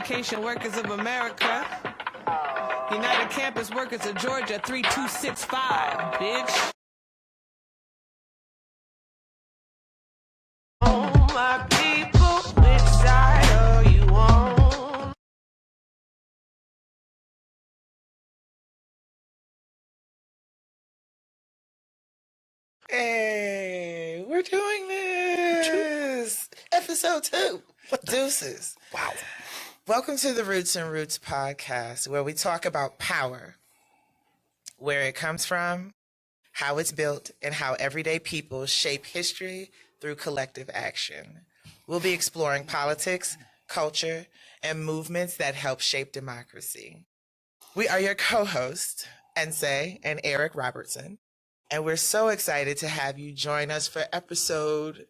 Education Workers of America. United Campus Workers of Georgia 3265, bitch. Oh, my people, which side are you on? Hey, we're doing this. Episode 2. Deuces. Wow. Welcome to the Roots and Roots podcast, where we talk about power, where it comes from, how it's built, and how everyday people shape history through collective action. We'll be exploring politics, culture, and movements that help shape democracy. We are your co-hosts, Nsé and Eric Robertson, and we're so excited to have you join us for episode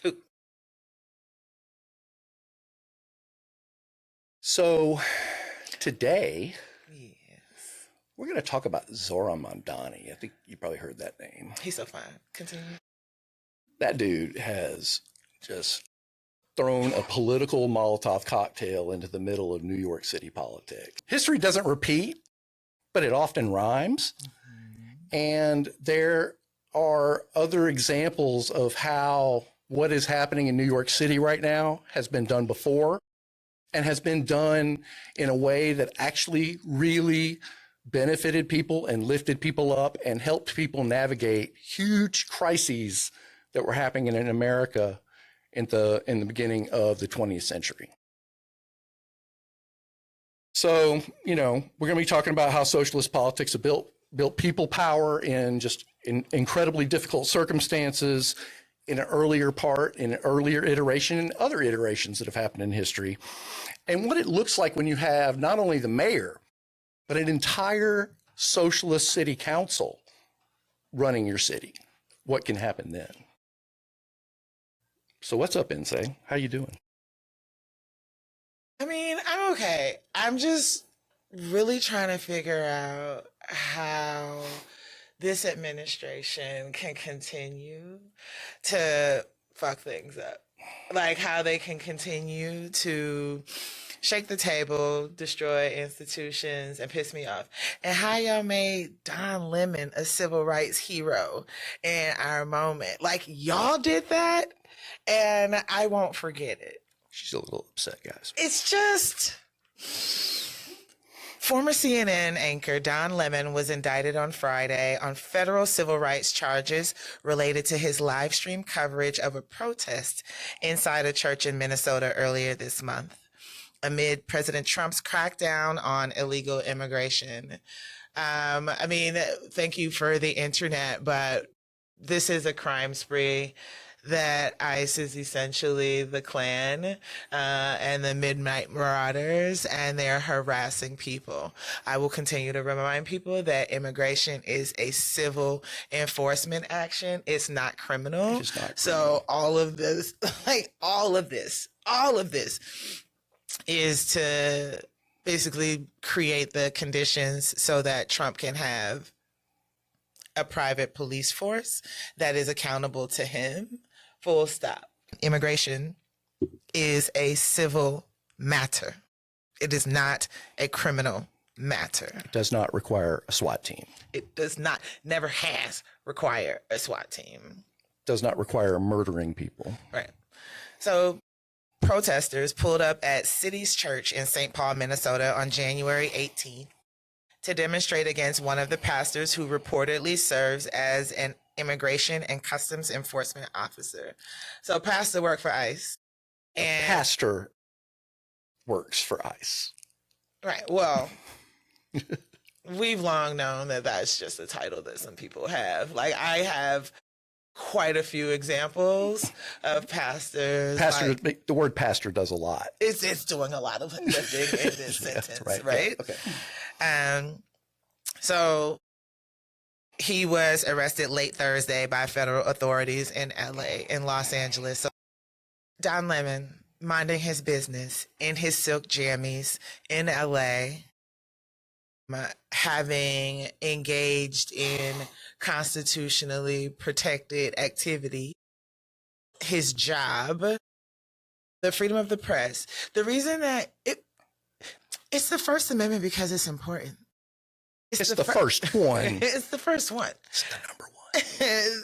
2. So today, Yes. we're going to talk about Zohran Mamdani. I think you probably heard that name. He's so fun. Continue. That dude has just thrown a political Molotov cocktail into the middle of New York City politics. History doesn't repeat, but it often rhymes. And there are other examples of how what is happening in New York City right now has been done before and has been done in a way that actually really benefited people and lifted people up and helped people navigate huge crises that were happening in America in the beginning of the 20th century. So, we're going to be talking about how socialist politics have built people power in incredibly difficult circumstances in an earlier iteration, and other iterations that have happened in history, and what it looks like when you have not only the mayor, but an entire socialist city council running your city. What can happen then? So what's up, Nsé? How you doing? I mean, I'm okay. I'm just really trying to figure out how this administration can continue to fuck things up. Like how they can continue to shake the table, destroy institutions, and piss me off. And how y'all made Don Lemon a civil rights hero in our moment. Like y'all did that, and I won't forget it. She's a little upset, guys. It's just... Former CNN anchor Don Lemon was indicted on Friday on federal civil rights charges related to his live stream coverage of a protest inside a church in Minnesota earlier this month, amid President Trump's crackdown on illegal immigration. Thank you for the internet, but this is a crime spree that ICE is essentially the Klan and the Midnight Marauders, and they're harassing people. I will continue to remind people that immigration is a civil enforcement action. It's not criminal. It's not criminal. So all of this is to basically create the conditions so that Trump can have a private police force that is accountable to him. Full stop. Immigration is a civil matter. It is not a criminal matter. It does not require a SWAT team. It does not, never has required a SWAT team. Does not require murdering people. Right. So protesters pulled up at City's Church in St. Paul, Minnesota on January 18th to demonstrate against one of the pastors who reportedly serves as an immigration and customs enforcement officer. So pastor worked for ICE. And pastor works for ICE. Right. Well, we've long known that that's just a title that some people have. Like I have quite a few examples of pastors. The word pastor does a lot. It's doing a lot of lifting in this sentence, right? Right? Yeah, okay. So he was arrested late Thursday by federal authorities in LA, in Los Angeles. So Don Lemon, minding his business in his silk jammies in LA, having engaged in constitutionally protected activity, his job, the freedom of the press. The reason that It's the First Amendment because it's important. It's the first one. It's the first one. It's the number one.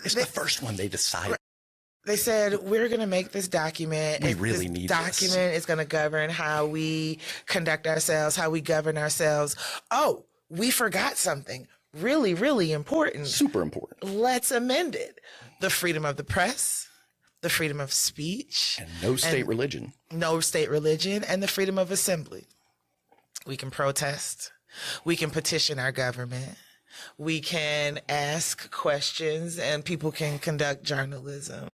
It's the first one they decided. They said, we're going to make this document. We really need this document is going to govern how we conduct ourselves, how we govern ourselves. Oh, we forgot something really, really important. Super important. Let's amend it. The freedom of the press, the freedom of speech. And no state religion. No state religion, and the freedom of assembly. We can protest. We can petition our government. We can ask questions, and people can conduct journalism.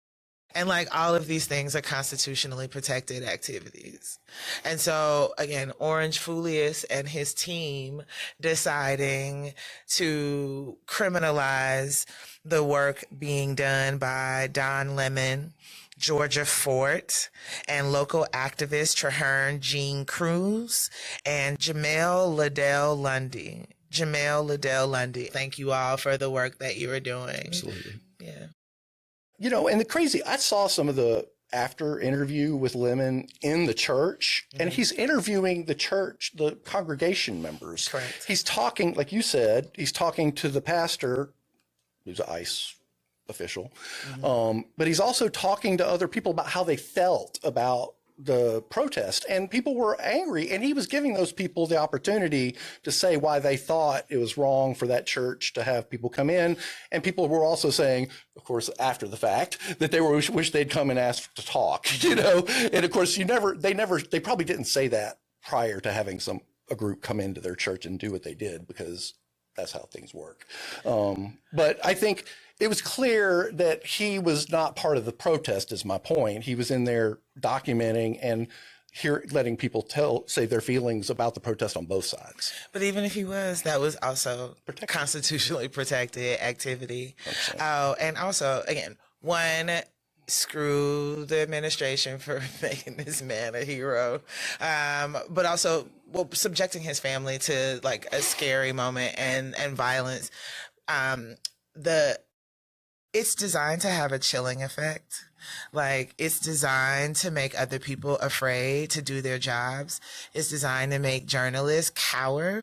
And like all of these things are constitutionally protected activities. And so again, Orange Fulius and his team deciding to criminalize the work being done by Don Lemon, Georgia Fort, and local activist Traherne Jean Cruz and Jamel Liddell Lundy. Thank you all for the work that you are doing. Absolutely. Yeah. You know, and the crazy, I saw some of the after interview with Lemon in the church, and he's interviewing the church, the congregation members. Correct. He's talking, like you said, he's talking to the pastor, who's an ICE official, but he's also talking to other people about how they felt about the protest, and people were angry, and he was giving those people the opportunity to say why they thought it was wrong for that church to have people come in. And people were also saying, of course, after the fact, that they wish they'd come and ask to talk, you know. And of course, they probably didn't say that prior to having a group come into their church and do what they did, because that's how things work. But I think it was clear that he was not part of the protest, is my point. He was in there documenting and letting people say their feelings about the protest on both sides. But even if he was, that was also constitutionally protected activity. And also, again, one, screw the administration for making this man a hero, but also, well, subjecting his family to like a scary moment and violence. It's designed to have a chilling effect. Like, it's designed to make other people afraid to do their jobs. It's designed to make journalists cower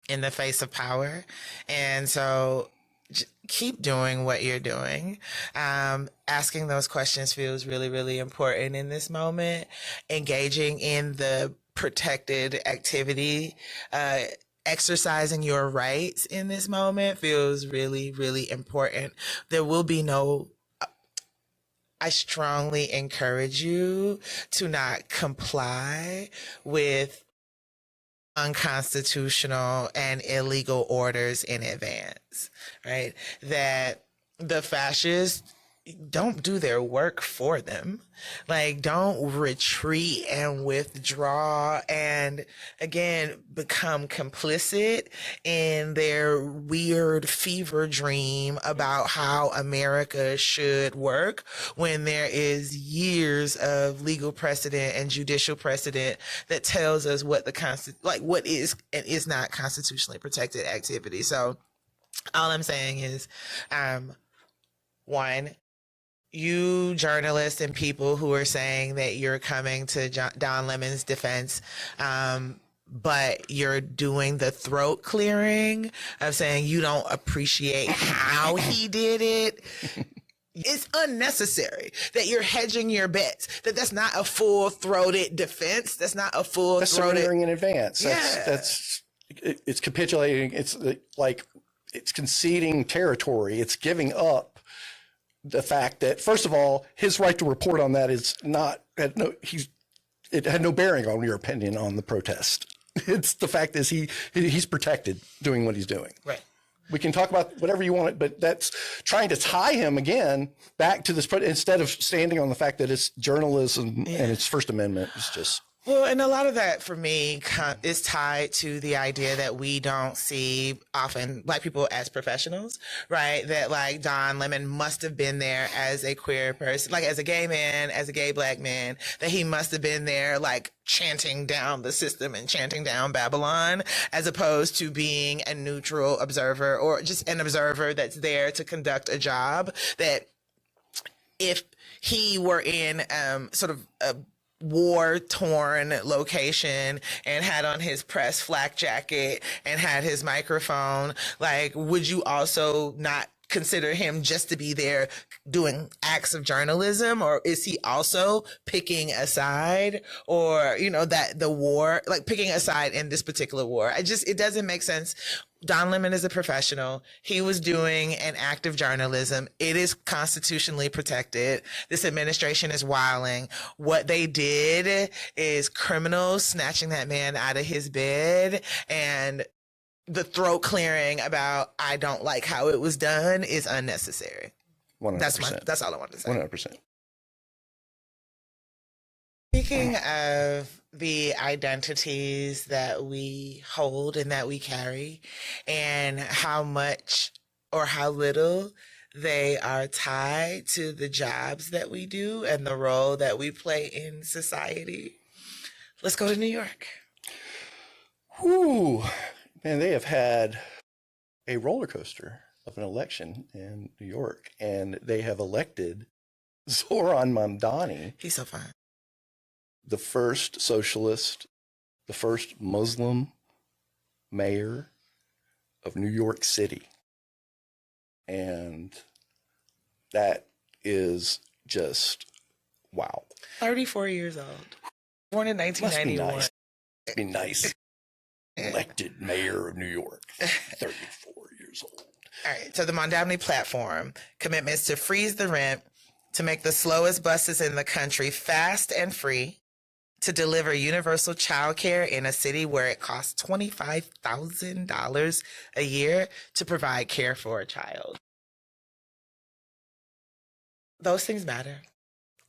in the face of power. And so keep doing what you're doing. Asking those questions feels really, really important in this moment. Engaging in the protected activity, exercising your rights in this moment feels really, really important. There will be I strongly encourage you to not comply with unconstitutional and illegal orders in advance, right? That the fascists don't do their work for them. Like, don't retreat and withdraw and, again, become complicit in their weird fever dream about how America should work, when there is years of legal precedent and judicial precedent that tells us what what is and is not constitutionally protected activity. So all I'm saying is, one, you journalists and people who are saying that you're coming to Don Lemon's defense, but you're doing the throat clearing of saying you don't appreciate how he did it. It's unnecessary that you're hedging your bets, that's not a full-throated defense. That's not a full-throated... That's surrendering in advance. Yeah. It's capitulating. It's like, it's conceding territory. It's giving up the fact that, first of all, his right to report on that it had no bearing on your opinion on the protest. It's the fact is he's protected doing what he's doing. Right. We can talk about whatever you want, but that's trying to tie him again back to this, instead of standing on the fact that it's journalism and it's First Amendment. It's just... Well, and a lot of that for me is tied to the idea that we don't see often Black people as professionals, right? That like Don Lemon must have been there as a queer person, like as a gay man, as a gay Black man, that he must have been there like chanting down the system and chanting down Babylon, as opposed to being a neutral observer or just an observer that's there to conduct a job. That if he were in sort of a war-torn location and had on his press flak jacket and had his microphone, like, would you also not consider him just to be there doing acts of journalism, or is he also picking a side, or, you know, that the war, like picking a side in this particular war? It doesn't make sense. Don Lemon is a professional. He was doing an act of journalism. It is constitutionally protected. This administration is wilding. What they did is criminal, snatching that man out of his bed, and the throat clearing about I don't like how it was done is unnecessary. 100%. That's all I wanted to say. 100%. Speaking of the identities that we hold and that we carry, and how much or how little they are tied to the jobs that we do and the role that we play in society, let's go to New York. Whew. Man, they have had a roller coaster of an election in New York, and they have elected Zohran Mamdani. He's so fine. The first socialist, the first Muslim mayor of New York City. And that is just, wow. 34 years old. Born in 1991. Must be nice. Elected mayor of New York, 34 years old. All right, so the Mamdani platform, commitments to freeze the rent, to make the slowest buses in the country fast and free, to deliver universal childcare in a city where it costs $25,000 a year to provide care for a child. Those things matter.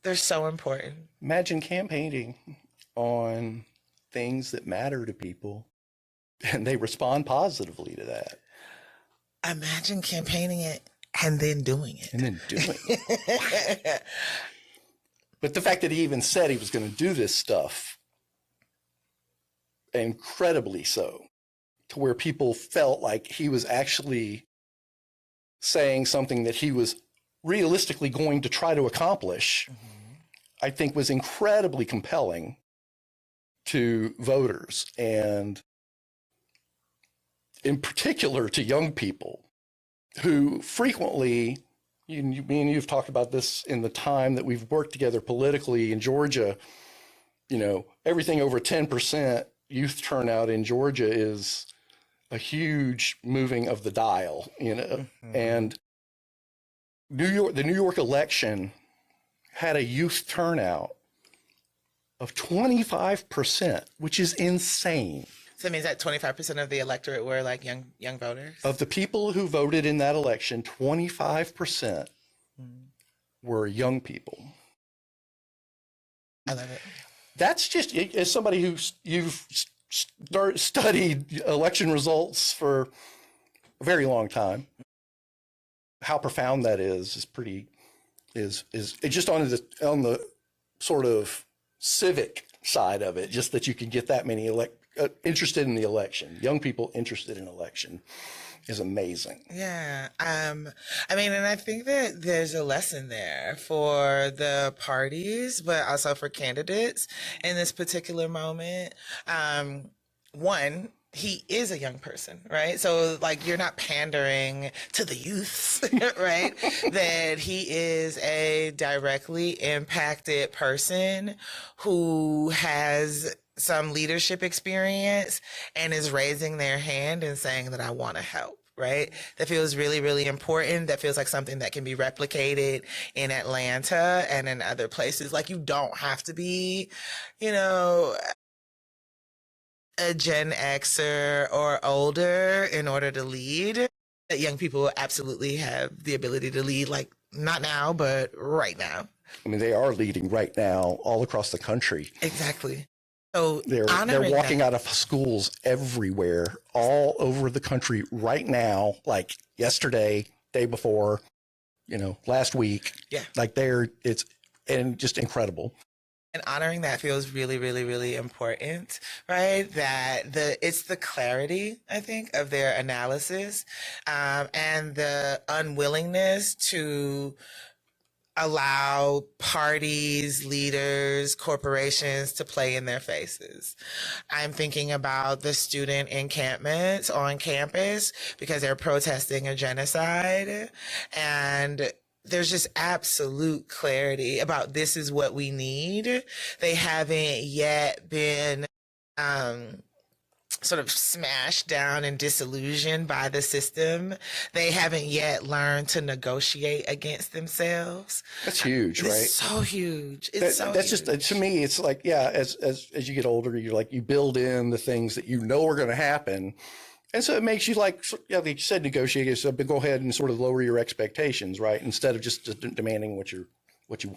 They're so important. Imagine campaigning on things that matter to people, and they respond positively to that. Imagine campaigning it and then doing it. Wow. But the fact that he even said he was going to do this stuff, incredibly so, to where people felt like he was actually saying something that he was realistically going to try to accomplish, I think was incredibly compelling to voters, and in particular to young people who frequently, me and you've talked about this in the time that we've worked together politically in Georgia, you know, everything over 10% youth turnout in Georgia is a huge moving of the dial, you know. And the New York election had a youth turnout of 25%, which is insane. So that means that 25% of the electorate were like young voters? Of the people who voted in that election, 25% were young people. I love it. That's just, as somebody you've studied election results for a very long time, how profound that is pretty, is just on the sort of civic side of it, just that you can get that many interested in the election, young people interested in election, is amazing. Yeah. I mean, and I think that there's a lesson there for the parties, but also for candidates in this particular moment. One, he is a young person, right? So like, you're not pandering to the youths, right? That he is a directly impacted person who has some leadership experience and is raising their hand and saying that I want to help, right? That feels really, really important. That feels like something that can be replicated in Atlanta and in other places. Like, you don't have to be, you know, a Gen Xer or older in order to lead. That young people absolutely have the ability to lead, like, not now, but right now. I mean, they are leading right now all across the country. Exactly. So they're walking out of schools everywhere, all over the country right now, like yesterday, day before, you know, last week. Yeah. Like it's just incredible. And honoring that feels really, really, really important, right? That it's the clarity, I think, of their analysis, and the unwillingness to allow parties, leaders, corporations to play in their faces. I'm thinking about the student encampments on campus because they're protesting a genocide, and there's just absolute clarity about this is what we need. They haven't yet been sort of smashed down and disillusioned by the system. They haven't yet learned to negotiate against themselves. That's huge, right? It's so huge. That's huge. just, to me, it's like, yeah, as you get older, you're like, you build in the things that you know are going to happen. And so it makes you, like, yeah, like you said, negotiate. So go ahead and sort of lower your expectations, right? Instead of just demanding what you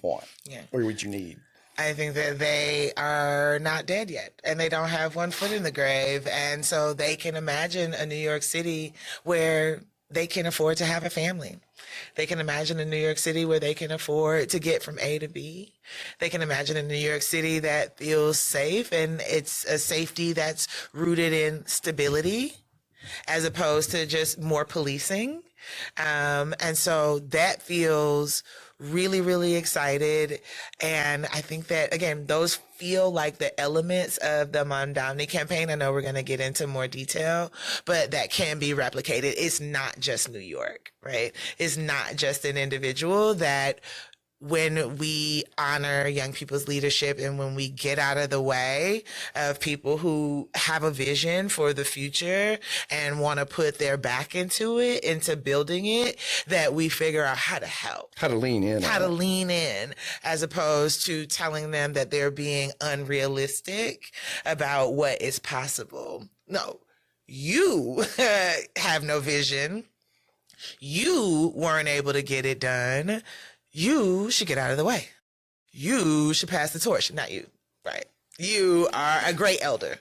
want, or what you need. I think that they are not dead yet, and they don't have one foot in the grave. And so they can imagine a New York City where they can afford to have a family. They can imagine a New York City where they can afford to get from A to B. They can imagine a New York City that feels safe, and it's a safety that's rooted in stability as opposed to just more policing. And so that feels really, really excited. And I think that, again, those feel like the elements of the Mamdani campaign. I know we're going to get into more detail, but that can be replicated. It's not just New York, right? It's not just an individual. That when we honor young people's leadership and when we get out of the way of people who have a vision for the future and want to put their back into it, into building it, that we figure out how to help. How to lean in, as opposed to telling them that they're being unrealistic about what is possible. No, you have no vision. You weren't able to get it done. You should get out of the way. You should pass the torch, not you, right? You are a great elder.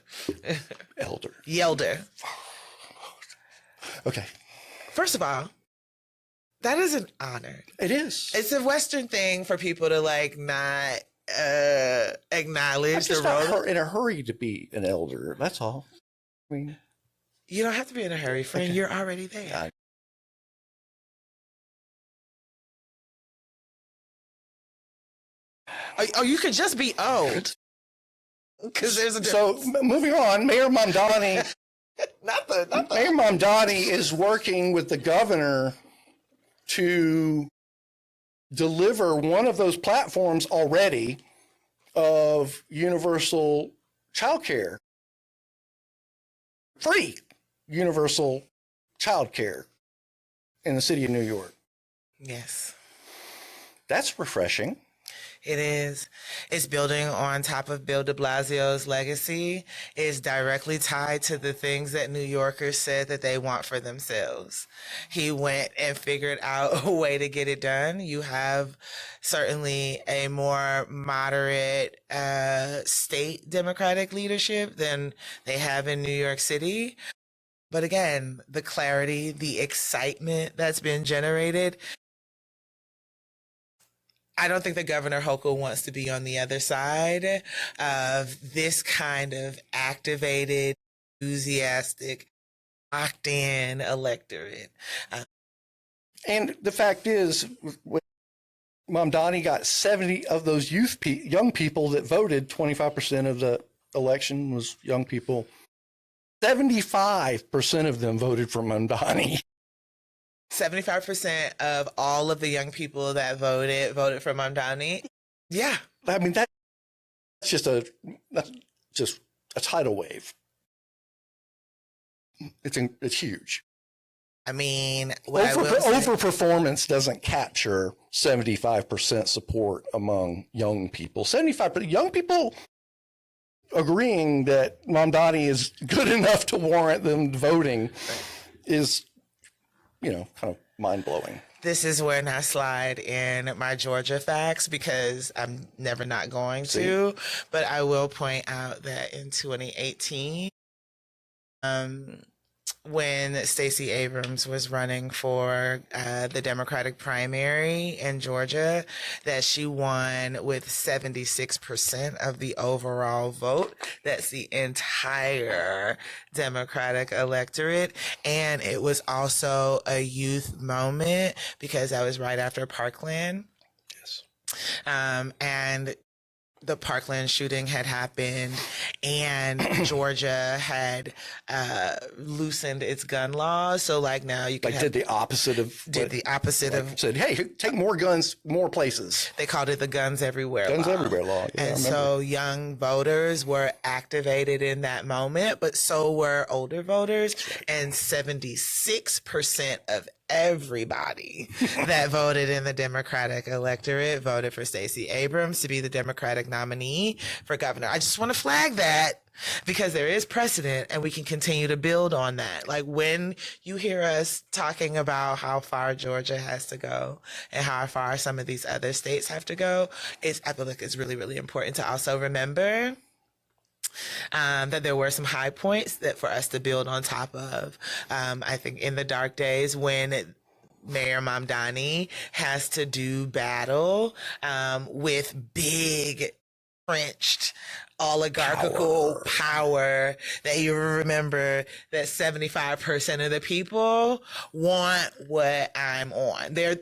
Yelder. Okay. First of all, that is an honor. It is. It's a Western thing for people to like not acknowledge I'm just the role. not in a hurry to be an elder. That's all. I mean, you don't have to be in a hurry, friend. Okay. You're already there. Oh, you could just be old. Because there's a difference. So moving on, Mayor Mamdani. Mayor Mamdani is working with the governor to deliver one of those platforms already of universal childcare, free universal childcare in the city of New York. Yes. That's refreshing. It is. It's building on top of Bill de Blasio's legacy. It's directly tied to the things that New Yorkers said that they want for themselves. He went and figured out a way to get it done. You have certainly a more moderate state Democratic leadership than they have in New York City. But again, the clarity, the excitement that's been generated, I don't think that Governor Hochul wants to be on the other side of this kind of activated, enthusiastic, locked-in electorate. And the fact is, Mamdani got 70 of those young people that voted. 25% of the election was young people. 75% of them voted for Mamdani. 75% of all of the young people that voted for Mamdani. Yeah. I mean, that's just a tidal wave. It's huge. I mean, overperformance doesn't capture 75% support among young people. 75% young people agreeing that Mamdani is good enough to warrant them voting is, kind of mind-blowing. This is when I slide in my Georgia facts because I'm never not going to, but I will point out that in 2018, when Stacey Abrams was running for the Democratic primary in Georgia, that she won with 76% of the overall vote. That's the entire Democratic electorate. And it was also a youth moment because that was right after Parkland. And the Parkland shooting had happened, and Georgia had loosened its gun laws. So like now you can did the opposite of said, hey, take more guns, more places. They called it the Guns Everywhere Guns law. Everywhere law. Yeah, and so young voters were activated in that moment, but so were older voters. And 76% of everybody that voted in the Democratic electorate voted for Stacey Abrams to be the Democratic nominee for governor. I just want to flag that because there is precedent and we can continue to build on that. Like when you hear us talking about how far Georgia has to go and how far some of these other states have to go, I feel like it's really, really important to also remember that there were some high points that for us to build on top of. I think in the dark days when Mayor Mamdani has to do battle with big, entrenched oligarchical power, that you remember that 75% of the people want what I'm on. They're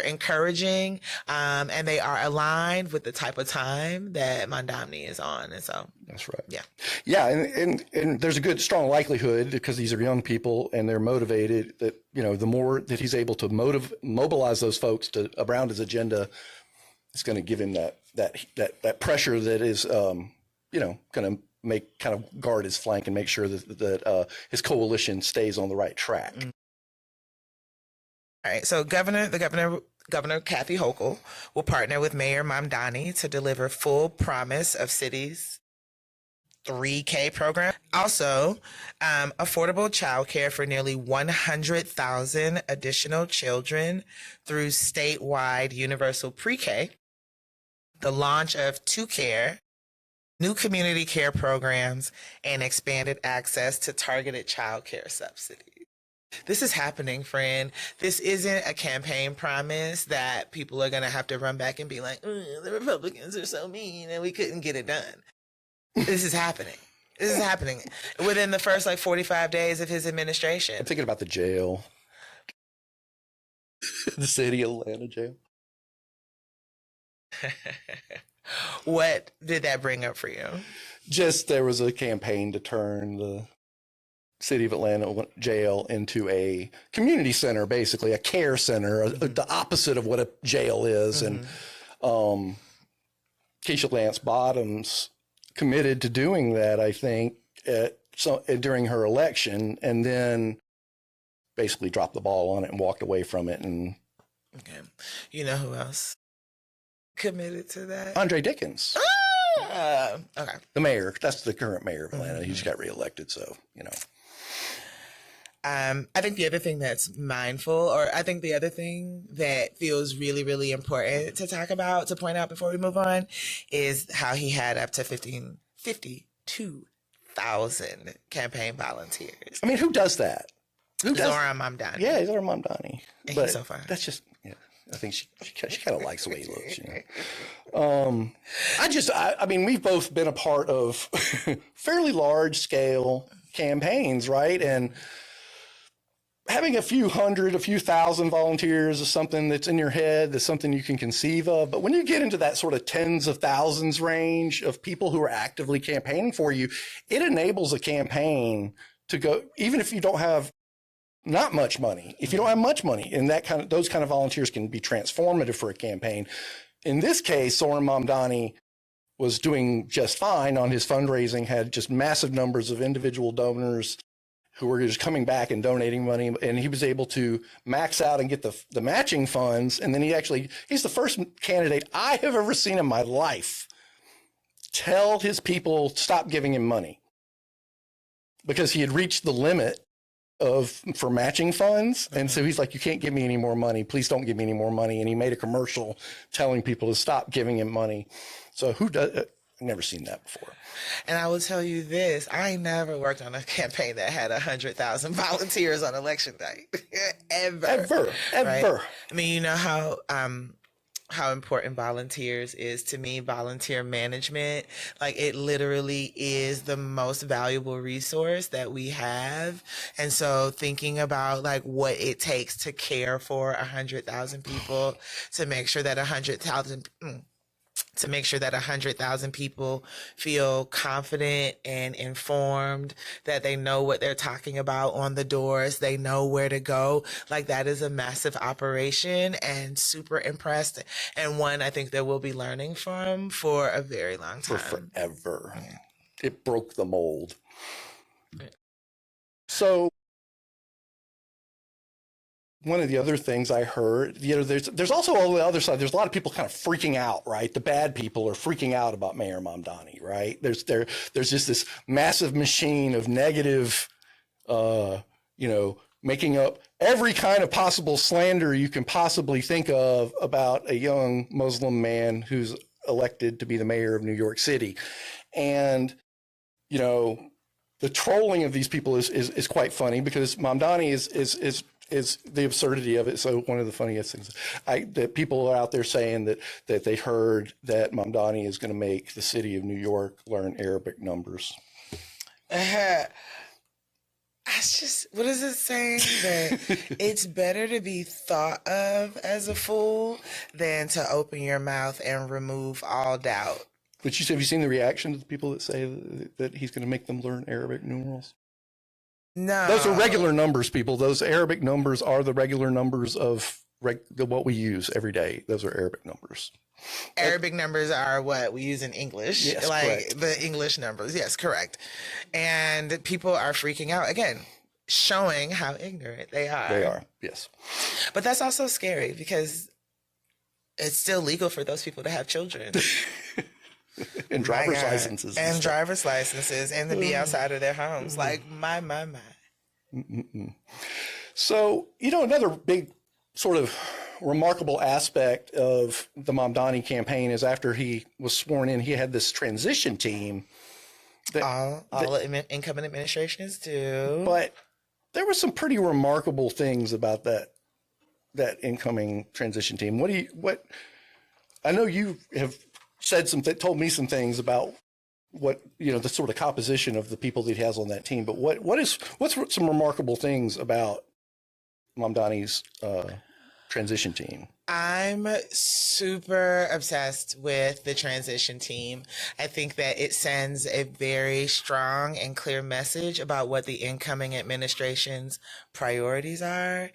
encouraging, and they are aligned with the type of time that Mamdani is on. And so that's right. Yeah. Yeah. And there's a good, strong likelihood because these are young people and they're motivated that, the more that he's able to mobilize those folks around his agenda, it's going to give him that pressure that is, going to kind of guard his flank and make sure that his coalition stays on the right track. All right. So Governor Kathy Hochul will partner with Mayor Mamdani to deliver full promise of cities 3K program. Also, affordable childcare for nearly 100,000 additional children through statewide universal pre-K. The launch of 2Care, new community care programs, and expanded access to targeted child care subsidies. This is happening, friend. This isn't a campaign promise that people are going to have to run back and be like, the Republicans are so mean and we couldn't get it done. This is happening. This is happening within the first 45 days of his administration. I'm thinking about the jail, the city of Atlanta jail. What did that bring up for you? Just there was a campaign to turn the city of Atlanta jail into a community center, basically a care center, the opposite of what a jail is. And Keisha Lance Bottoms committed to doing that, I think, during her election, and then basically dropped the ball on it and walked away from it. And okay, you know who else committed to that? Andre Dickens. Okay. The mayor. That's the current mayor of Atlanta. He just got reelected, so I think the other thing that's mindful, or I think the other thing that feels really, really important to talk about, to point out before we move on, is how he had up to 52,000 campaign volunteers. I mean, who does that? Zohran Mamdani. Yeah, Zohran Mamdani. But he's so fine. That's just, I think she kind of likes the way he looks, I mean, we've both been a part of fairly large scale campaigns, right? And having a few hundred, a few thousand volunteers is something that's in your head, that's something you can conceive of. But when you get into that sort of tens of thousands range of people who are actively campaigning for you, it enables a campaign to go, even if you don't have not much money, if you don't have much money, and those kind of volunteers can be transformative for a campaign. In this case, Zohran Mamdani was doing just fine on his fundraising, had just massive numbers of individual donors who were just coming back and donating money, and he was able to max out and get the matching funds. And then he's the first candidate I have ever seen in my life tell his people stop giving him money because he had reached the limit for matching funds. And so he's like, you can't give me any more money. Please don't give me any more money. And he made a commercial telling people to stop giving him money. So I've never seen that before. And I will tell you this, I never worked on a campaign that had 100,000 volunteers on election day. Ever. Right? I mean, you know how how important volunteers is to me. Volunteer management, like, it literally is the most valuable resource that we have. And so thinking about like what it takes to care for 100,000 people, to make sure that 100,000 people feel confident and informed, that they know what they're talking about on the doors, they know where to go. Like, that is a massive operation, and super impressed, and one I think that we'll be learning from for a very long time. For forever. It broke the mold. So one of the other things I heard, there's also on the other side, there's a lot of people kind of freaking out, right? The bad people are freaking out about Mayor Mamdani, right? There's just this massive machine of negative, making up every kind of possible slander you can possibly think of about a young Muslim man who's elected to be the mayor of New York City. And, the trolling of these people is quite funny, because Mamdani is the absurdity of it. So one of the funniest things, that people are out there saying that they heard that Mamdani is going to make the city of New York learn Arabic numbers. That's just, what is it saying? That it's better to be thought of as a fool than to open your mouth and remove all doubt. But have you seen the reaction to the people that say that he's going to make them learn Arabic numerals? No. Those are regular numbers, people. Those Arabic numbers are the regular numbers of what we use every day. Those are Arabic numbers. Arabic numbers are what we use in English. Yes, like correct. The English numbers. Yes, correct. And people are freaking out, again, showing how ignorant they are. They are, yes. But that's also scary, because it's still legal for those people to have children. And driver's licenses. And driver's licenses, and to be outside of their homes. Like, my. So, another big sort of remarkable aspect of the Mamdani campaign is, after he was sworn in, he had this transition team. All incoming administrations do. But there were some pretty remarkable things about that incoming transition team. I know you have said told me some things about what, the sort of composition of the people that he has on that team, but what's some remarkable things about Mamdani's transition team? I'm super obsessed with the transition team. I think that it sends a very strong and clear message about what the incoming administration's priorities are,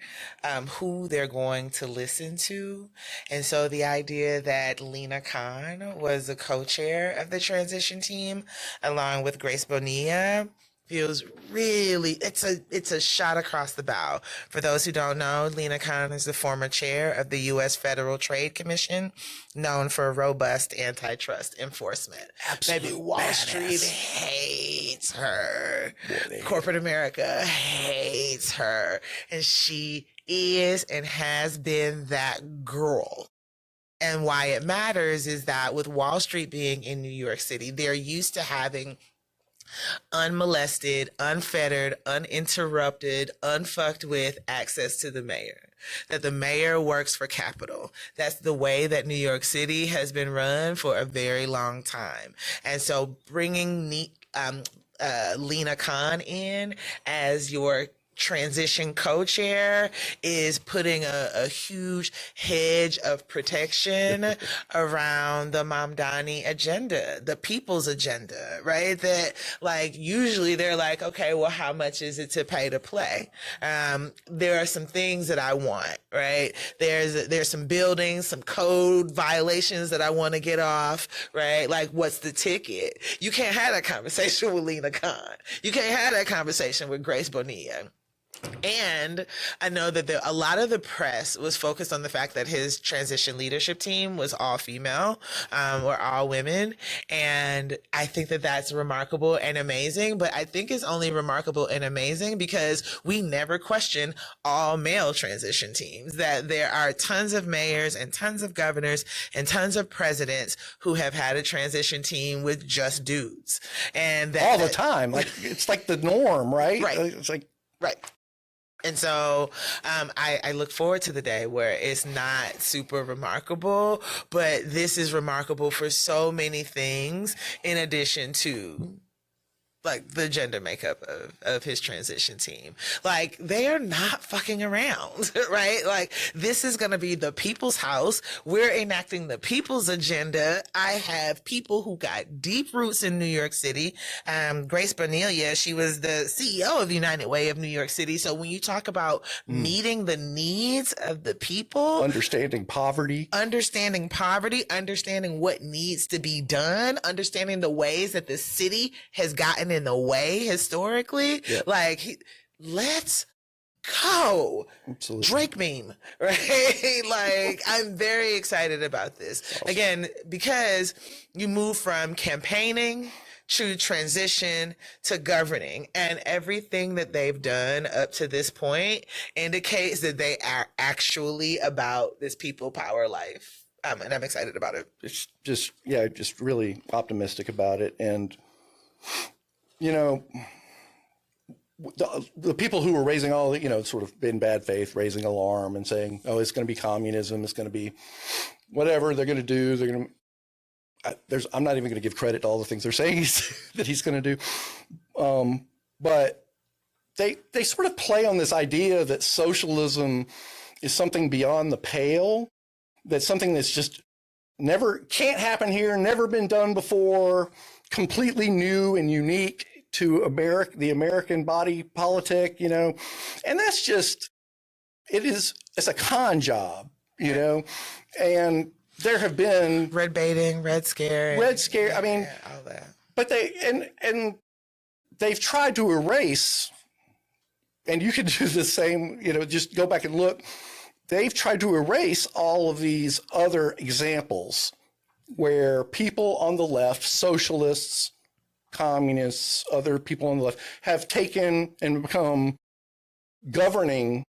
who they're going to listen to. And so the idea that Lena Khan was the co-chair of the transition team, along with Grace Bonilla, feels really, it's a shot across the bow. For those who don't know, Lena Khan is the former chair of the U.S. Federal Trade Commission, known for robust antitrust enforcement. Absolute Maybe Wall Street hates her. Corporate America hates her. And she is and has been that girl. And why it matters is that with Wall Street being in New York City, they're used to having unmolested, unfettered, uninterrupted, unfucked with access to the mayor. That the mayor works for capital. That's the way that New York City has been run for a very long time. And so bringing Lena Khan in as your transition co-chair is putting a huge hedge of protection around the Mamdani agenda, the people's agenda, right? That, like, usually they're like, okay, well, how much is it to pay to play? There are some things that I want, right? There's some buildings, some code violations that I want to get off, right? Like, what's the ticket? You can't have that conversation with Lena Khan. You can't have that conversation with Grace Bonilla. And I know that a lot of the press was focused on the fact that his transition leadership team was all female, or all women. And I think that that's remarkable and amazing, but I think it's only remarkable and amazing because we never question all male transition teams, that there are tons of mayors and tons of governors and tons of presidents who have had a transition team with just dudes. And that, all the time. Like, it's like the norm, right? Right. It's like, right. And so I look forward to the day where it's not super remarkable, but this is remarkable for so many things in addition to like the gender makeup of his transition team. Like they are not fucking around, right? Like this is going to be the people's house. We're enacting the people's agenda. I have people who got deep roots in New York City. Grace Bernelia, she was the CEO of United Way of New York City. So when you talk about meeting the needs of the people, understanding poverty, understanding what needs to be done, understanding the ways that the city has gotten in the way historically, like let's go. Absolutely. Drake meme, right? Like I'm very excited about this. Awesome. Again, because you move from campaigning to transition to governing, and everything that they've done up to this point indicates that they are actually about this people power life. And I'm excited about it. It's just really optimistic about it. And, you know, the people who were raising all, you know, sort of in bad faith, raising alarm and saying, oh, it's going to be communism. It's going to be whatever they're going to do. They're going to, I'm not even going to give credit to all the things they're saying that he's going to do. But they sort of play on this idea that socialism is something beyond the pale, that's something that's just can't happen here, never been done before, completely new and unique to the American body politic, you know, and that's just, it's a con job, you know, and there have been red baiting, red scare, I mean, all that. But and they've tried to erase, and you can do the same, you know, just go back and look. They've tried to erase all of these other examples where people on the left, socialists, communists, other people on the left, have taken and become governing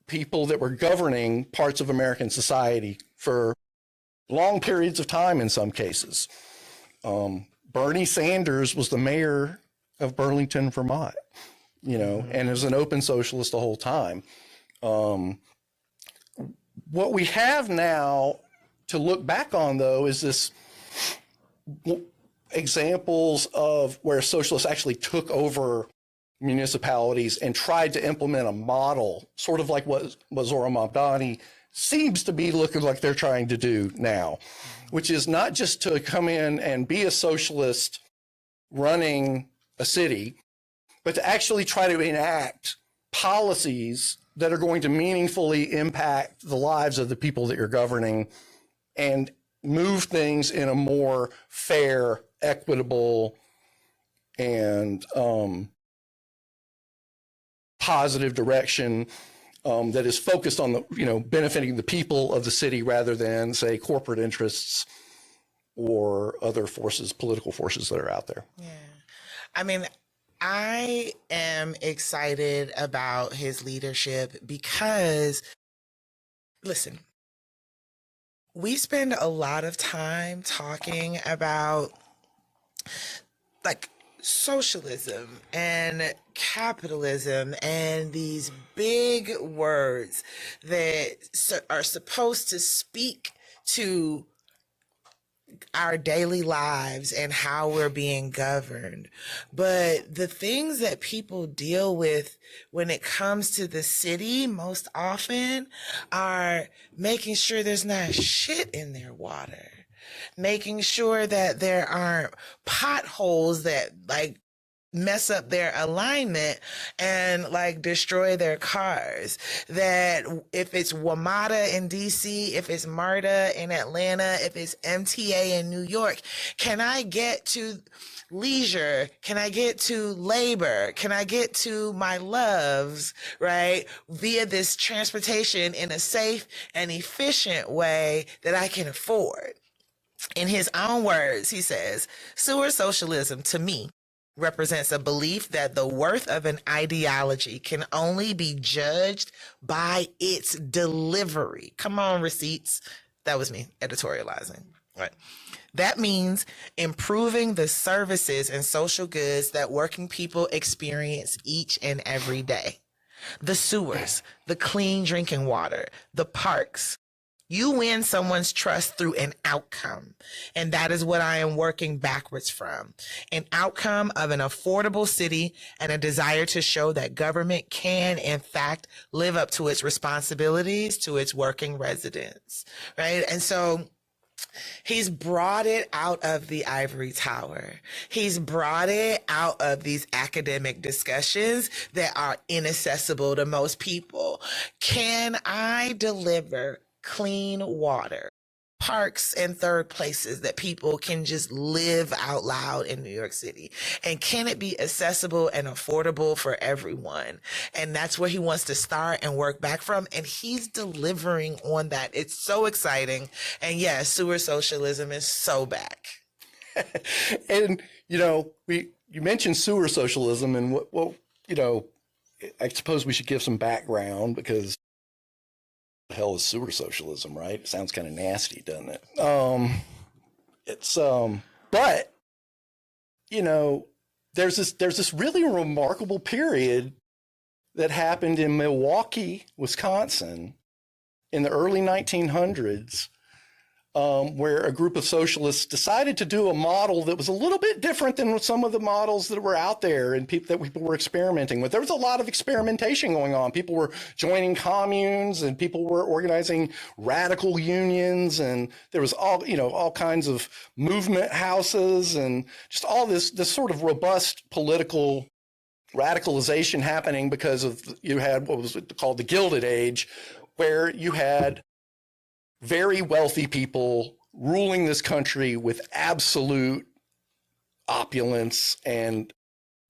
people that were governing parts of American society for long periods of time in some cases. Bernie Sanders was the mayor of Burlington, Vermont, you know, and was an open socialist the whole time. What we have now to look back on, though, is this examples of where socialists actually took over municipalities and tried to implement a model, sort of like what Zohran Mamdani seems to be looking like they're trying to do now, which is not just to come in and be a socialist running a city, but to actually try to enact policies that are going to meaningfully impact the lives of the people that you're governing and move things in a more fair, equitable, and positive direction that is focused on the, you know, benefiting the people of the city rather than, say, corporate interests or other forces, political forces that are out there. Yeah. I mean, I am excited about his leadership because, listen, we spend a lot of time talking about like socialism and capitalism and these big words that are supposed to speak to our daily lives and how we're being governed. But the things that people deal with when it comes to the city most often are making sure there's not shit in their water, making sure that there aren't potholes that like mess up their alignment and like destroy their cars. That if it's WMATA in DC, if it's MARTA in Atlanta, if it's MTA in New York, can I get to leisure? Can I get to labor? Can I get to my loves, right? Via this transportation in a safe and efficient way that I can afford. In his own words, he says, sewer socialism to me represents a belief that the worth of an ideology can only be judged by its delivery. Come on, receipts. That was me editorializing. Right. That means improving the services and social goods that working people experience each and every day. the sewers, the clean drinking water, the parks. You win someone's trust through an outcome. And that is what I am working backwards from. An outcome of an affordable city and a desire to show that government can, in fact, live up to its responsibilities to its working residents, right? And so he's brought it out of the ivory tower. He's brought it out of these academic discussions that are inaccessible to most people. Can I deliver clean water, parks, and third places that people can just live out loud in New York City? And can it be accessible and affordable for everyone? And that's where he wants to start and work back from. And he's delivering on that. It's so exciting. And yes, sewer socialism is so back. And, you mentioned sewer socialism, and I suppose we should give some background, because the hell is sewer socialism, right? It sounds kind of nasty, doesn't it? But there's this really remarkable period that happened in Milwaukee, Wisconsin, in the early 1900s, where a group of socialists decided to do a model that was a little bit different than some of the models that were out there and that people were experimenting with. There was a lot of experimentation going on. People were joining communes, and people were organizing radical unions, and there was all kinds of movement houses, and just all this sort of robust political radicalization happening, because you had what was called the Gilded Age, where you had very wealthy people ruling this country with absolute opulence and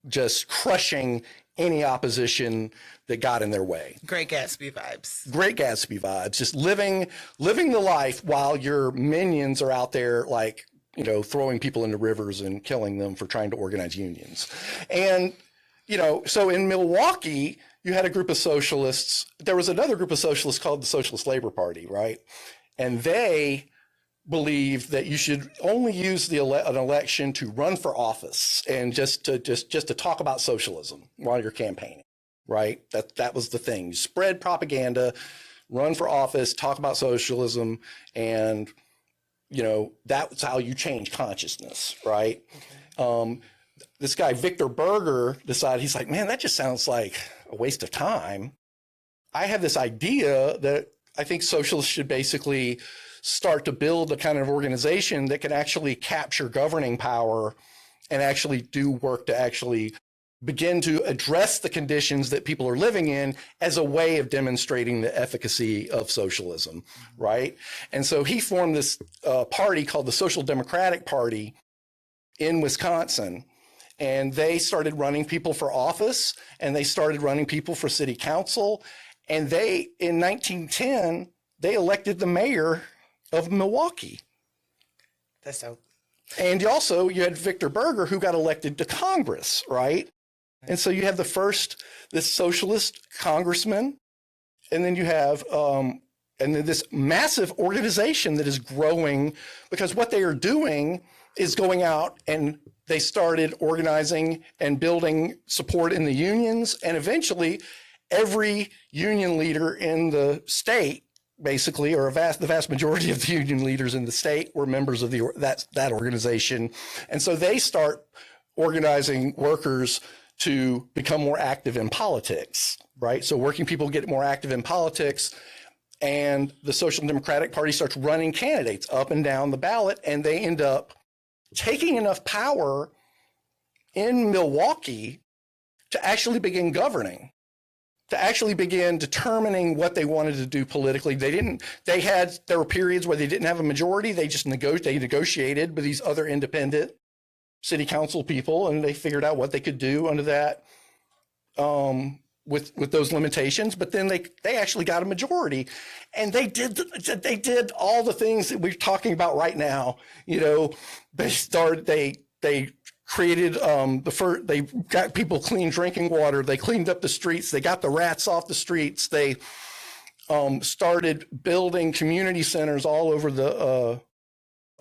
just crushing any opposition that got in their way. Great Gatsby vibes. Great Gatsby vibes. Just living the life while your minions are out there, throwing people into rivers and killing them for trying to organize unions. And, so in Milwaukee, you had a group of socialists. There was another group of socialists called the Socialist Labor Party, right? And they believed that you should only use an election to run for office and just to talk about socialism while you're campaigning, right? That was the thing. You spread propaganda, run for office, talk about socialism, and that's how you change consciousness, right? Okay. This guy Victor Berger decided, he's like, man, that just sounds like a waste of time. I have this idea that I think socialists should basically start to build a kind of organization that can actually capture governing power and actually do work to actually begin to address the conditions that people are living in as a way of demonstrating the efficacy of socialism, right? And so he formed this party called the Social Democratic Party in Wisconsin. And they started running people for office, and they started running people for city council. And in 1910, they elected the mayor of Milwaukee. That's dope. And also, you had Victor Berger, who got elected to Congress, right? And so you have this socialist congressman, and then you have, and then this massive organization that is growing, because what they are doing is going out, and they started organizing and building support in the unions, and eventually every union leader in the state, basically, or the vast majority of the union leaders in the state, were members of that organization. And so they start organizing workers to become more active in politics, right? So working people get more active in politics, and the Social Democratic Party starts running candidates up and down the ballot, and they end up taking enough power in Milwaukee to actually begin governing, to actually begin determining what they wanted to do politically. There were periods where they didn't have a majority. They just negotiated with these other independent city council people, and they figured out what they could do under that, with those limitations. But then they actually got a majority, and they did all the things that we're talking about right now. They created they got people clean drinking water. They cleaned up the streets. They got the rats off the streets. They started building community centers all over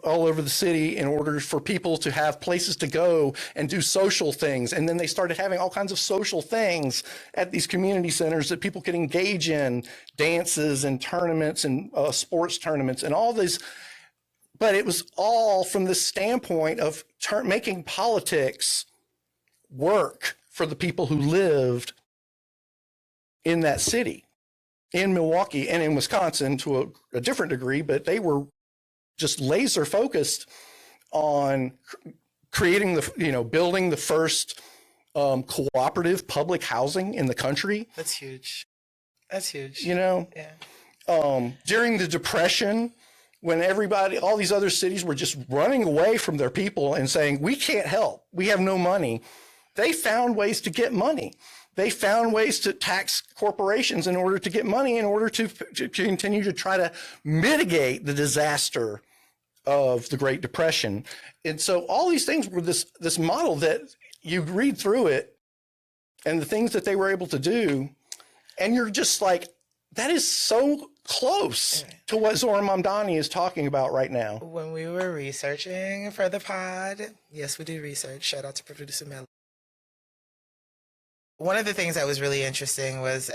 all over the city in order for people to have places to go and do social things. And then they started having all kinds of social things at these community centers that people could engage in, dances and tournaments and sports tournaments and all these. But it was all from the standpoint of making politics work for the people who lived in that city, in Milwaukee and in Wisconsin to a different degree, but they were just laser focused on creating building the first cooperative public housing in the country. That's huge. That's huge. Yeah. During the Depression, when all these other cities were just running away from their people and saying, we can't help, we have no money, they found ways to get money. They found ways to tax corporations in order to get money, in order to continue to try to mitigate the disaster of the Great Depression. And so all these things were this model that you read through it and the things that they were able to do, and you're just like, that is so close to what Zohran Mamdani is talking about right now. When we were researching for the pod, yes, we do research. Shout out to producer Mel. One of the things that was really interesting was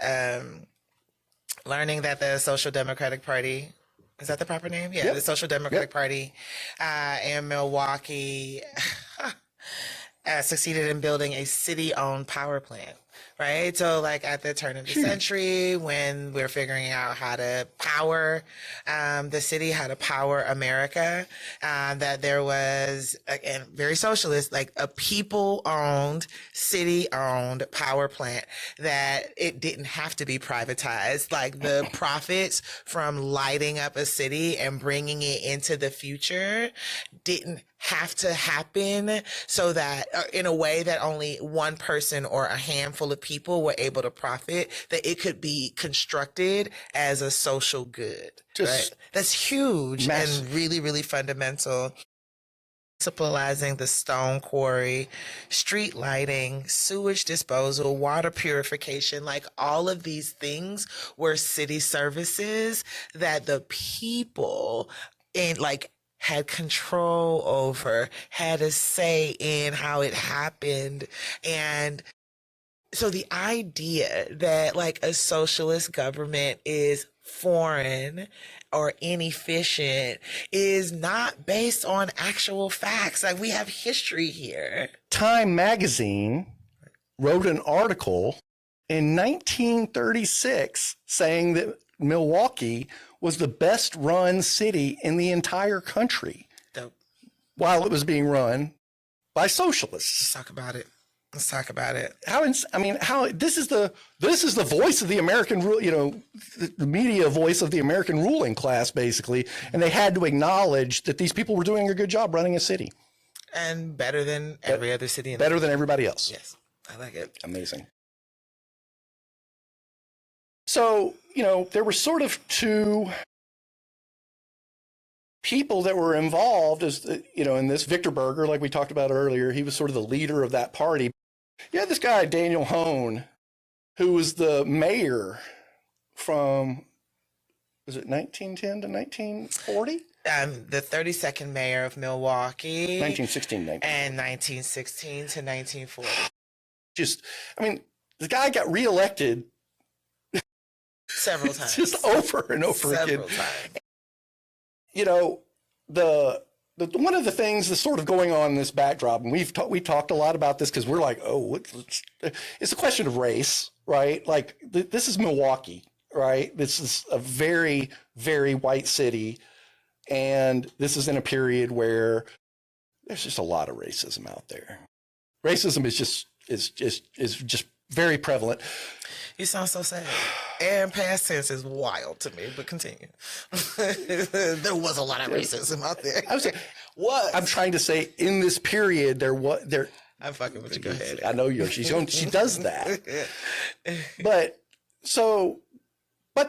learning that the Social Democratic Party, is that the proper name? Yeah, the Social Democratic Party in Milwaukee succeeded in building a city-owned power plant, right? So like at the turn of the century, when we're figuring out how to power the city, how to power America, that there was, again, very socialist, like a people-owned, city-owned power plant, that it didn't have to be privatized. Like the profits from lighting up a city and bringing it into the future didn't have to happen so that in a way that only one person or a handful of people were able to profit, that it could be constructed as a social good. Right? That's huge and really, really fundamental. Municipalizing the stone quarry, street lighting, sewage disposal, water purification, like all of these things were city services that the people had control over, had a say in how it happened. And so the idea that like a socialist government is foreign or inefficient is not based on actual facts. Like we have history here. Time magazine wrote an article in 1936 saying that Milwaukee was the best run city in the entire country. Dope. While it was being run by socialists. Let's talk about it. Let's talk about it. This is the voice of the American, the media voice of the American ruling class, basically. And they had to acknowledge that these people were doing a good job running a city. And better than every other city. Better than everybody else. Yes, I like it. Amazing. So, there were sort of two people that were involved in this. Victor Berger, like we talked about earlier, he was sort of the leader of that party. You had this guy, Daniel Hoan, who was the mayor from, was it 1910 to 1940? The 32nd mayor of Milwaukee. 1916. And 1916 to 1940. The guy got reelected several times. Just over and over again. Several times. One of the things that's sort of going on in this backdrop, and we talked a lot about this because we're like, it's a question of race, right? Like this is Milwaukee, right? This is a very, very white city, and this is in a period where there's just a lot of racism out there. Racism is just very prevalent. You sound so sad. And past tense is wild to me, but continue. There was a lot of racism out there. I'm trying to say in this period I'm fucking with you. Go ahead. I know she does that. But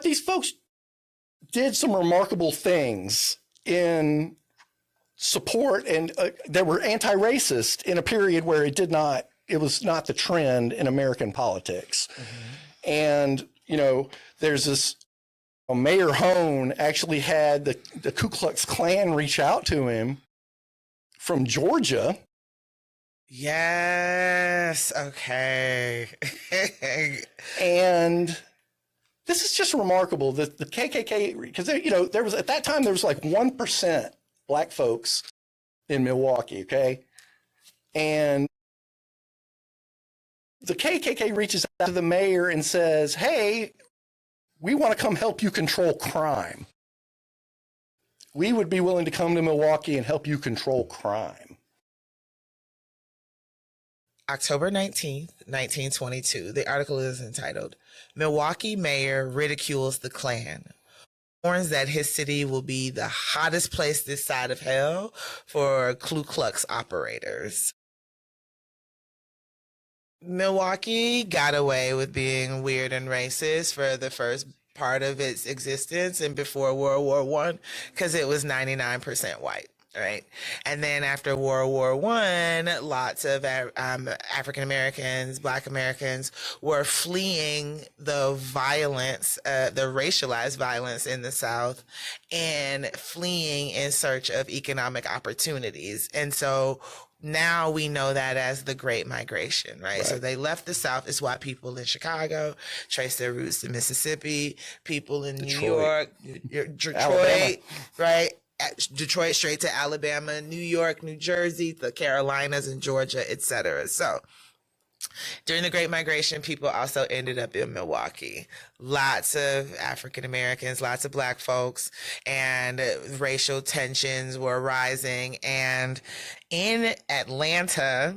these folks did some remarkable things in support and that were anti-racist in a period where it was not the trend in American politics. Mm-hmm. And, there's this Mayor Hoan actually had the Ku Klux Klan reach out to him from Georgia. Yes. Okay. And this is just remarkable that the KKK, because there was at that time there was like 1% black folks in Milwaukee. Okay, and the KKK reaches out to the mayor and says, "Hey, we want to come help you control crime. We would be willing to come to Milwaukee and help you control crime." October 19th, 1922. The article is entitled, "Milwaukee Mayor Ridicules the Klan. Warns that his city will be the hottest place this side of hell for Ku Klux operators." Milwaukee got away with being weird and racist for the first part of its existence and before World War I because it was 99% white. Right. And then after World War I, lots of African Americans, Black Americans were fleeing the violence, the racialized violence in the South, and fleeing in search of economic opportunities. And so now we know that as the Great Migration, right? So they left the South. It's why people in Chicago trace their roots to Mississippi, people in New York, Detroit, Alabama. Right? Detroit straight to Alabama, New York, New Jersey, the Carolinas and Georgia, etc. So during the Great Migration, people also ended up in Milwaukee. Lots of African Americans, lots of Black folks, and racial tensions were rising. And in Atlanta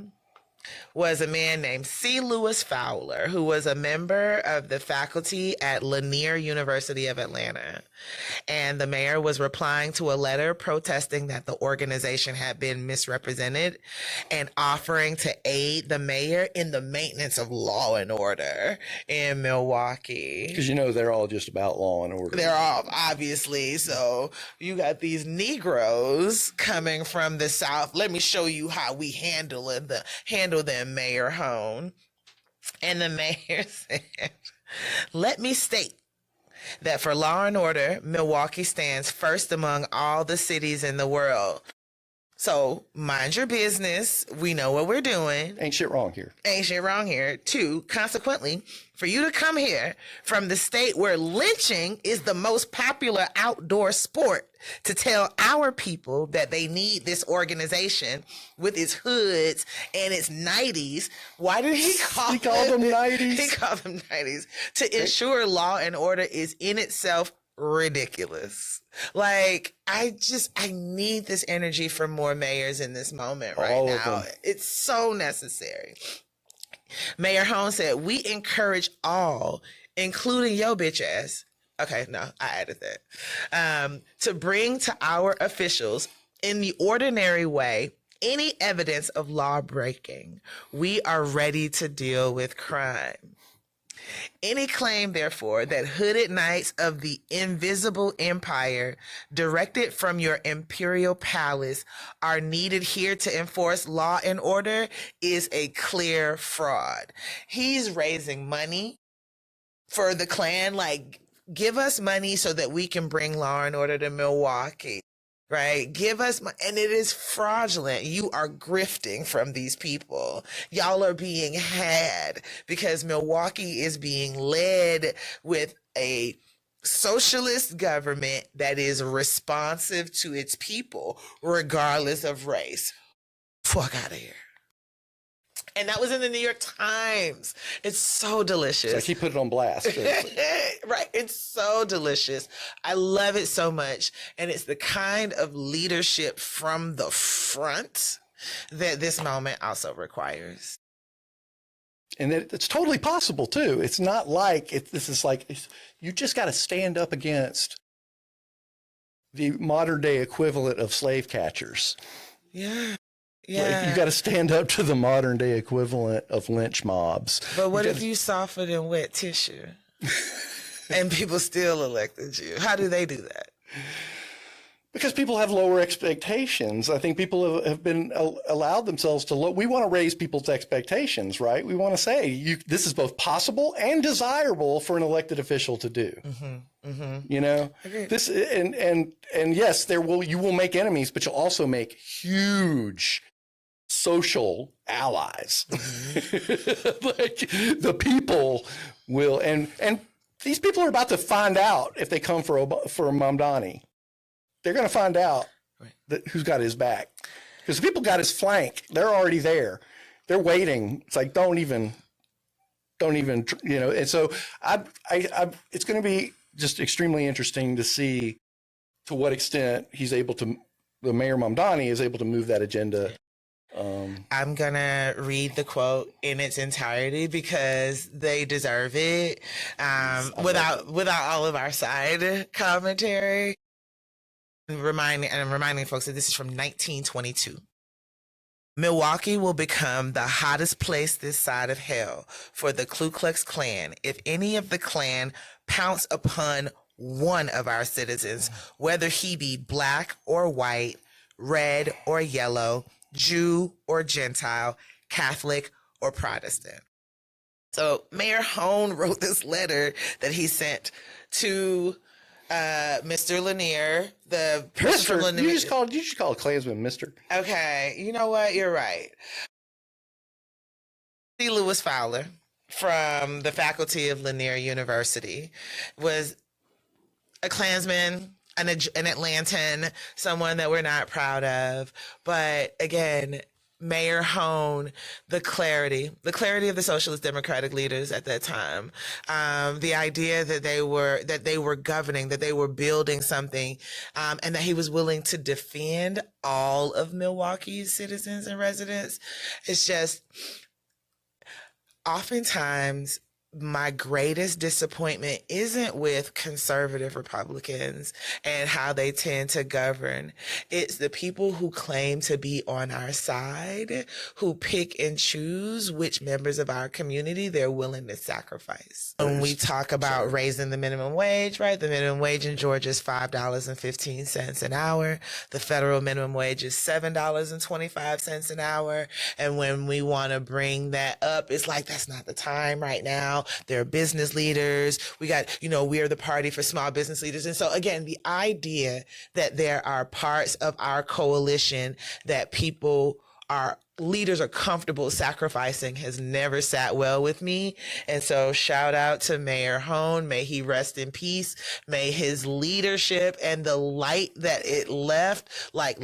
was a man named C. Lewis Fowler, who was a member of the faculty at Lanier University of Atlanta. And the mayor was replying to a letter protesting that the organization had been misrepresented and offering to aid the mayor in the maintenance of law and order in Milwaukee. Because they're all just about law and order. They're all, obviously. So you got these Negroes coming from the South. Let me show you how we handle them, Mayor Hoan. And the mayor said, "Let me state that for law and order, Milwaukee stands first among all the cities in the world. So mind your business. We know what we're doing. Ain't shit wrong here. Ain't shit wrong here. 2, consequently, for you to come here from the state where lynching is the most popular outdoor sport to tell our people that they need this organization with its hoods and its 90s. Why did he call them 90s? He called them 90s to ensure law and order is in itself ridiculous. Like, I need this energy from more mayors in this moment right now. It's so necessary. Mayor Hoan said, "We encourage all, including your bitch ass." Okay, no, I added that. To bring to our officials in the ordinary way any evidence of law breaking. We are ready to deal with crime. Any claim, therefore, that hooded knights of the invisible empire directed from your imperial palace are needed here to enforce law and order is a clear fraud. He's raising money for the Klan, like, give us money so that we can bring law and order to Milwaukee. Right? Give us money. And it is fraudulent. You are grifting from these people. Y'all are being had because Milwaukee is being led with a socialist government that is responsive to its people, regardless of race. Fuck out of here. And that was in the New York Times. It's so delicious. So I keep putting it on blast. Right. It's so delicious. I love it so much. And it's the kind of leadership from the front that this moment also requires. And it's totally possible, too. It's not like you just got to stand up against the modern day equivalent of slave catchers. Yeah. Yeah. Like, you got to stand up to the modern day equivalent of lynch mobs. But what if you softer than wet tissue and people still elected you? How do they do that? Because people have lower expectations. I think people have been allowed themselves to we want to raise people's expectations, right? We want to say this is both possible and desirable for an elected official to do. You know, Agreed. this and yes, you will make enemies, but you'll also make huge social allies. Like the people will, and these people are about to find out if they come for Mamdani. They're going to find out who's got his back, because the people got his flank. They're already there. They're waiting. It's like don't even, you know. And so it's going to be just extremely interesting to see to what extent the Mayor Mamdani is able to move that agenda. I'm gonna read the quote in its entirety because they deserve it. Without all of our side commentary. I'm reminding folks that this is from 1922. Milwaukee will become the hottest place this side of hell for the Ku Klux Klan if any of the Klan pounce upon one of our citizens, whether he be black or white, red or yellow, Jew or Gentile, Catholic or Protestant. So Mayor Hoan wrote this letter that he sent to Mr. Lanier, the person from Lanier. You should call a Klansman Mr. Okay, you know what? You're right. C. Lewis Fowler from the faculty of Lanier University was a Klansman, an Atlantan, someone that we're not proud of. But again, Mayor Hoan, the clarity of the Socialist Democratic leaders at that time, the idea that they were governing, that they were building something, and that he was willing to defend all of Milwaukee's citizens and residents. It's just, oftentimes, my greatest disappointment isn't with conservative Republicans and how they tend to govern. It's the people who claim to be on our side, who pick and choose which members of our community they're willing to sacrifice. When we talk about raising the minimum wage, right? The minimum wage in Georgia is $5.15 an hour. The federal minimum wage is $7.25 an hour. And when we want to bring that up, it's like, that's not the time right now. There are business leaders. We got, we are the party for small business leaders. And so again, the idea that there are parts of our coalition that leaders are comfortable sacrificing has never sat well with me. And so shout out to Mayor Hoan. May he rest in peace. May his leadership and the light that it left, light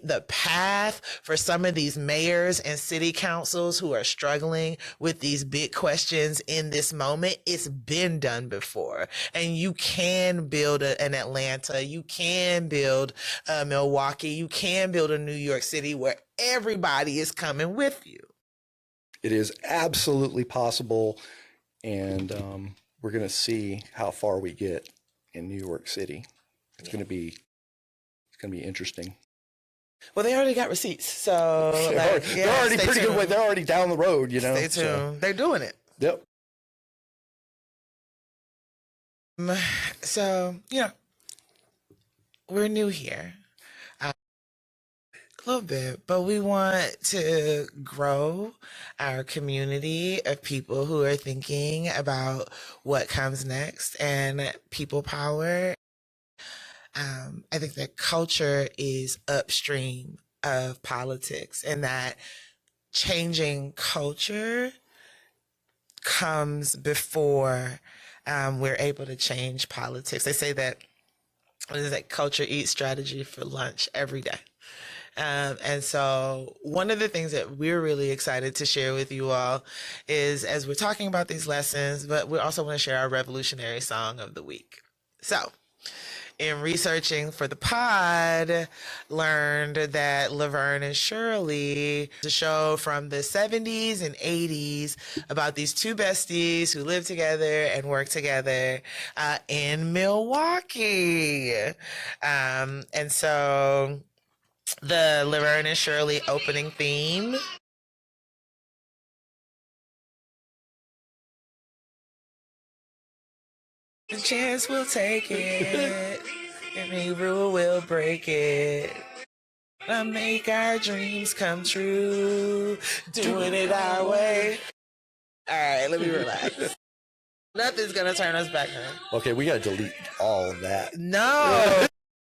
the path for some of these mayors and city councils who are struggling with these big questions in this moment. It's been done before. And you can build an Atlanta. You can build a Milwaukee. You can build a New York City where everybody is coming with you. It is absolutely possible, and we're going to see how far we get in New York City. It's going to be interesting. Well, they already got receipts, so they're already pretty tuned. Good way. They're already down the road, Stay tuned. So. They're doing it. Yep. So we're new here. A little bit, but we want to grow our community of people who are thinking about what comes next and people power. I think that culture is upstream of politics, and that changing culture comes before we're able to change politics. They say that culture eats strategy for lunch every day. And so one of the things that we're really excited to share with you all is, as we're talking about these lessons, but we also want to share our revolutionary song of the week. So in researching for the pod, learned that Laverne and Shirley, the show from the 70s and 80s about these two besties who live together and work together in Milwaukee. And so the Laverne and Shirley opening theme. The chance we'll take it. Any rule will break it. I make our dreams come true. Doing it our way. All right, let me relax. Nothing's gonna turn us back on. Okay, we got to delete all of that. No.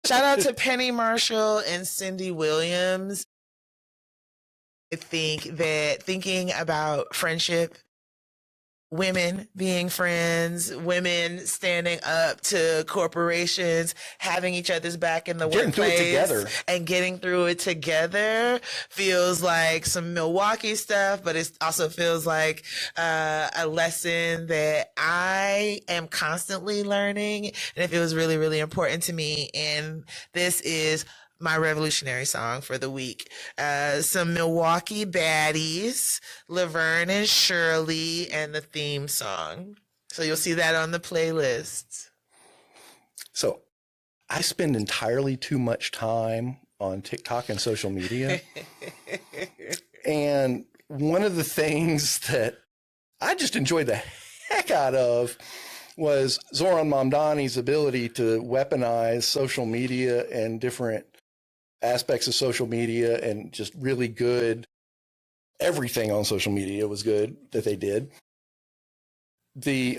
Shout out to Penny Marshall and Cindy Williams. I think that thinking about friendship, women being friends, women standing up to corporations, having each other's back in the Getting through it workplace together. and getting through it together feels like some Milwaukee stuff, but it also feels like a lesson that I am constantly learning, and it feels really, really important to me. And this is my revolutionary song for the week. Some Milwaukee baddies, Laverne and Shirley, and the theme song. So you'll see that on the playlist. So I spend entirely too much time on TikTok and social media. And one of the things that I just enjoyed the heck out of was Zohran Mamdani's ability to weaponize social media and different aspects of social media, and just really good. Everything on social media was good that they did. The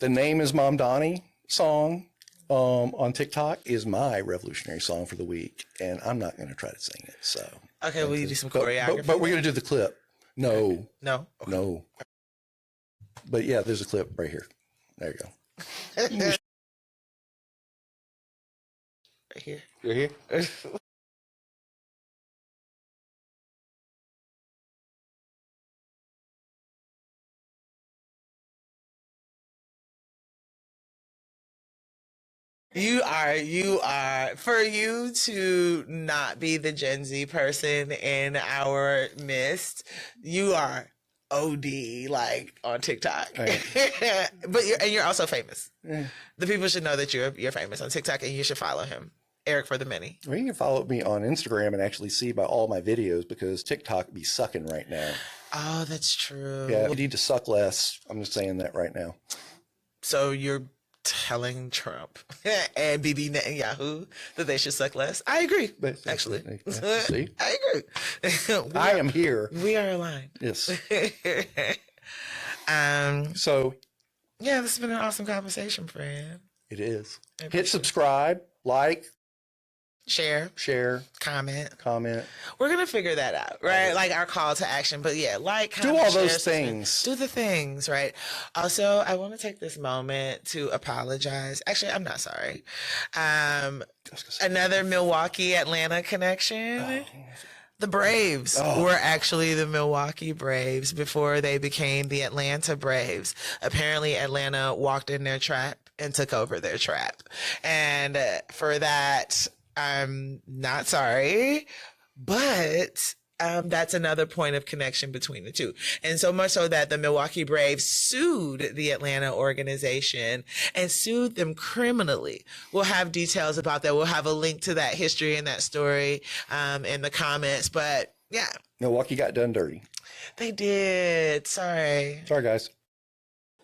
Name is Mamdani song on TikTok is my revolutionary song for the week, and I'm not going to try to sing it. So okay, will you do some choreography? but we're going to do the clip. No, okay. No, okay. No. But yeah, there's a clip right here. There you go. Right here. You're here. You are, for you to not be the Gen Z person in our midst, you are OD, like, on TikTok. Right. But you're also famous. Yeah. The people should know that you're famous on TikTok, and you should follow him. Eric for the many. Well, you can follow me on Instagram and actually see by all my videos, because TikTok be sucking right now. Oh, that's true. Yeah, you need to suck less. I'm just saying that right now. So you're telling Trump and Bibi Netanyahu that they should suck less? I agree, actually. Yeah. See? I agree. I am here. We are aligned. Yes. So, yeah, this has been an awesome conversation, friend. It is. Hit subscribe, like, share, comment. We're gonna figure that out, right? Like our call to action. But yeah, like, comment, do all share, those things. Do the things, right? Also, I want to take this moment to apologize. Actually, I'm not sorry. Another Milwaukee Atlanta connection. Oh. The Braves were actually the Milwaukee Braves before they became the Atlanta Braves. Apparently, Atlanta walked in their trap and took over their trap. And for that, I'm not sorry, but that's another point of connection between the two. And so much so that the Milwaukee Braves sued the Atlanta organization and sued them criminally. We'll have details about that. We'll have a link to that history and that story in the comments. But yeah. Milwaukee got done dirty. They did. Sorry. Sorry, guys.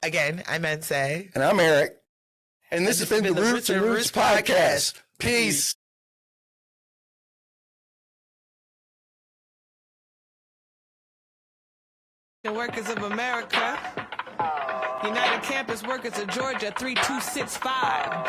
Again, I'm Nsé. And I'm Eric. And this has been the Roots and Roots Podcast. Peace. The workers of America. United Campus Workers of Georgia 3265.